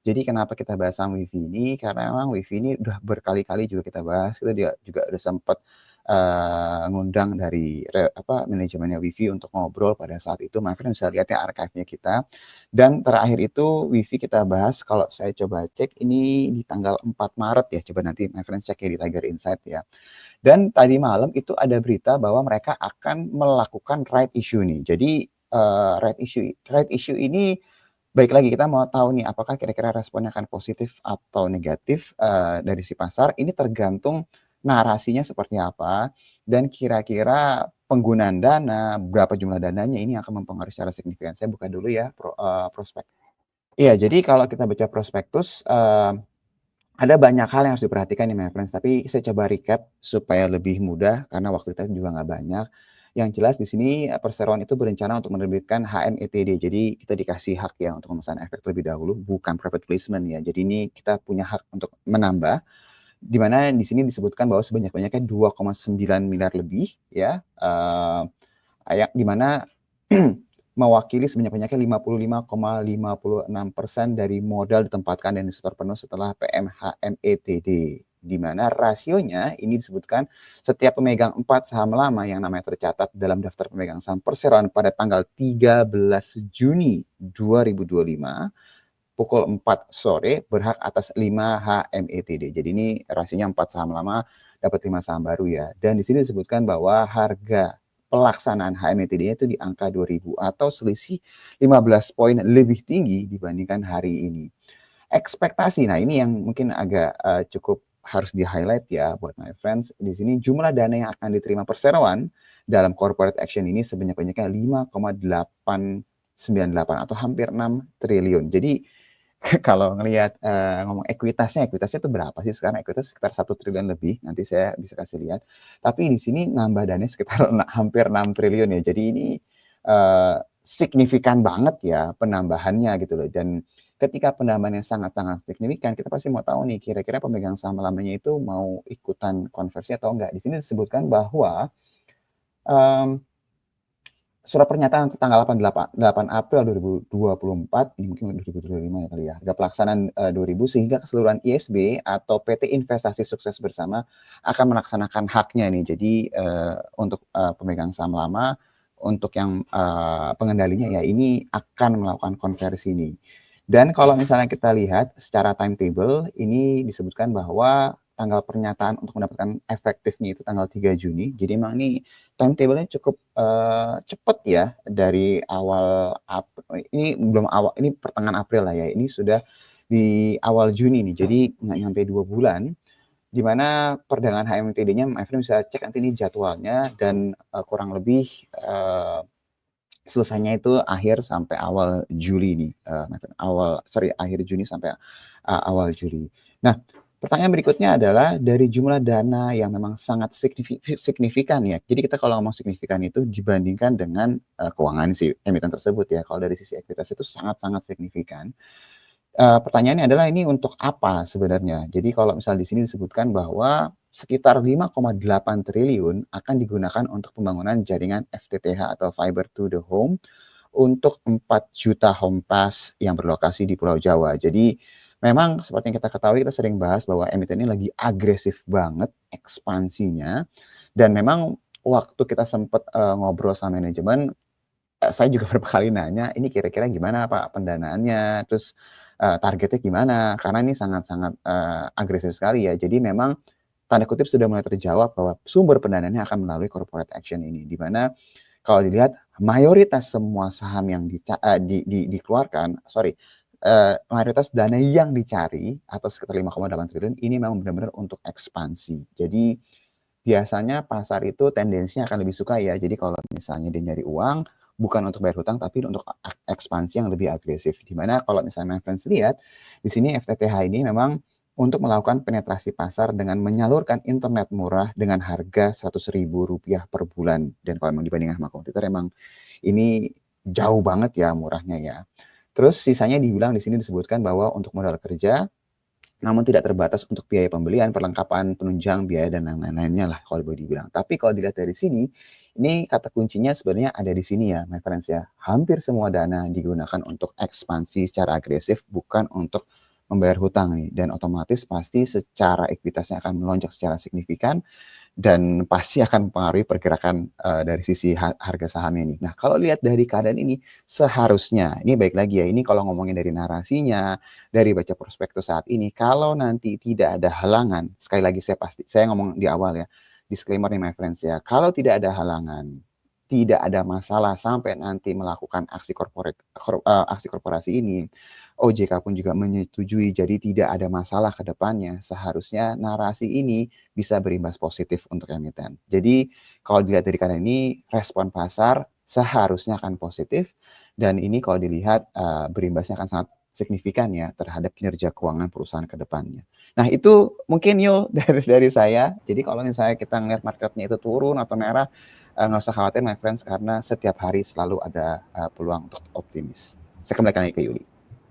Jadi kenapa kita bahas saham WiFi ini, karena memang WiFi ini udah berkali-kali juga kita bahas, kita juga udah sempet ngundang dari manajemennya WiFi untuk ngobrol pada saat itu, makanya bisa lihat ya archive-nya kita. Dan terakhir itu WiFi kita bahas, kalau saya coba cek ini di tanggal 4 Maret ya, coba nanti my friends cek ya di Tiger Insight ya. Dan tadi malam itu ada berita bahwa mereka akan melakukan right issue nih. Jadi right issue ini baik lagi kita mau tahu nih apakah kira-kira responnya akan positif atau negatif dari si pasar. Ini tergantung narasinya seperti apa dan kira-kira penggunaan dana, berapa jumlah dananya ini akan mempengaruhi secara signifikan. Saya buka dulu ya prospek. Iya, jadi kalau kita baca prospektus ada banyak hal yang harus diperhatikan nih my friends, tapi saya coba recap supaya lebih mudah karena waktu kita juga nggak banyak. Yang jelas di sini Perseroan itu berencana untuk menerbitkan HMETD. Jadi kita dikasih hak ya untuk memesan efek terlebih dahulu, bukan private placement ya. Jadi ini kita punya hak untuk menambah, di mana di sini disebutkan bahwa sebanyak-banyaknya 2,9 miliar lebih ya, di mana mewakili sebanyak-banyaknya 55,56% dari modal ditempatkan dan disetor penuh setelah PMHMETD, di mana rasionya ini disebutkan setiap pemegang 4 saham lama yang namanya tercatat dalam daftar pemegang saham Perseroan pada tanggal 13 Juni 2025 pukul 4 sore berhak atas 5 HMETD. Jadi ini rasionya 4 saham lama dapat 5 saham baru ya. Dan di sini disebutkan bahwa harga pelaksanaan HMETD-nya itu di angka 2000 atau selisih 15 poin lebih tinggi dibandingkan hari ini. Ekspektasi, nah ini yang mungkin agak cukup harus di-highlight ya buat my friends. Di sini jumlah dana yang akan diterima Perseroan dalam corporate action ini sebanyak-banyaknya 5,898 atau hampir 6 triliun. Jadi kalau ngelihat ngomong ekuitasnya itu berapa sih sekarang? Ekuitas sekitar 1 triliun lebih, nanti saya bisa kasih lihat. Tapi di sini nambah dana sekitar hampir 6 triliun ya. Jadi ini signifikan banget ya penambahannya gitu loh. Dan ketika penambahannya sangat-sangat signifikan, kita pasti mau tahu nih kira-kira pemegang saham lamanya itu mau ikutan konversi atau enggak. Di sini disebutkan bahwa surat pernyataan tanggal 8 April 2024, ini mungkin 2025 ya kali ya, harga pelaksanaan 2000 sehingga keseluruhan ISB atau PT Investasi Sukses Bersama akan melaksanakan haknya nih. Jadi untuk pemegang saham lama, untuk yang pengendalinya ya ini akan melakukan konversi ini. Dan kalau misalnya kita lihat secara timetable, ini disebutkan bahwa tanggal pernyataan untuk mendapatkan efektifnya itu tanggal 3 Juni. Jadi memang ini timetable-nya cukup cepat ya dari awal ini belum awal, ini pertengahan April lah ya. Ini sudah di awal Juni nih. Jadi nggak nyampe 2 bulan. Di mana perdagangan HMTD-nya, my friend bisa cek nanti ini jadwalnya dan kurang lebih selesainya itu akhir sampai awal Juli nih, akhir Juni sampai awal Juli. Nah, pertanyaan berikutnya adalah dari jumlah dana yang memang sangat signifikan ya. Jadi kita kalau ngomong signifikan itu dibandingkan dengan keuangan si emiten tersebut ya. Kalau dari sisi ekuitas itu sangat-sangat signifikan. Pertanyaannya adalah ini untuk apa sebenarnya? Jadi kalau misal di sini disebutkan bahwa sekitar 5,8 triliun akan digunakan untuk pembangunan jaringan FTTH atau Fiber to the Home untuk 4 juta home pass yang berlokasi di Pulau Jawa. Jadi memang seperti yang kita ketahui, kita sering bahas bahwa emiten ini lagi agresif banget ekspansinya. Dan memang waktu kita sempat ngobrol sama manajemen, saya juga beberapa kali nanya, ini kira-kira gimana Pak pendanaannya, terus targetnya gimana, karena ini sangat-sangat agresif sekali ya. Jadi memang tanda kutip sudah mulai terjawab bahwa sumber pendanaannya akan melalui corporate action ini, di mana kalau dilihat mayoritas semua saham yang dikeluarkan, mayoritas dana yang dicari atau sekitar 5,8 triliun ini memang benar-benar untuk ekspansi. Jadi biasanya pasar itu tendensinya akan lebih suka ya. Jadi kalau misalnya dia nyari uang bukan untuk bayar hutang tapi untuk ekspansi yang lebih agresif. Dimana kalau misalnya friends lihat di sini FTTH ini memang untuk melakukan penetrasi pasar dengan menyalurkan internet murah dengan harga Rp100.000 per bulan. Dan kalau memang dibandingkan sama kompetitor emang ini jauh banget ya murahnya ya. Terus sisanya dibilang di sini disebutkan bahwa untuk modal kerja namun tidak terbatas untuk biaya pembelian, perlengkapan, penunjang, biaya, dan lain-lainnya lah kalau boleh dibilang. Tapi kalau dilihat dari sini, ini kata kuncinya sebenarnya ada di sini ya, my friends ya. Hampir semua dana digunakan untuk ekspansi secara agresif, bukan untuk membayar hutang nih, dan otomatis pasti secara ekuitasnya akan melonjak secara signifikan dan pasti akan mempengaruhi pergerakan, dari sisi harga sahamnya nih. Nah, kalau lihat dari keadaan ini, seharusnya, ini baik lagi ya, ini kalau ngomongin dari narasinya, dari baca prospektus saat ini, kalau nanti tidak ada halangan, sekali lagi saya ngomong di awal ya, disclaimer nih my friends ya, kalau tidak ada halangan, tidak ada masalah sampai nanti melakukan aksi korporasi ini, OJK pun juga menyetujui, jadi tidak ada masalah ke depannya, seharusnya narasi ini bisa berimbas positif untuk emiten. Jadi kalau dilihat dari keadaan ini, respon pasar seharusnya akan positif dan ini kalau dilihat, berimbasnya akan sangat signifikan ya terhadap kinerja keuangan perusahaan ke depannya. Nah itu mungkin Yul dari saya. Jadi kalau misalnya kita ngelihat marketnya itu turun atau merah, nggak usah khawatir my friends karena setiap hari selalu ada, peluang untuk optimis. Saya kembalikan lagi ke Yuli.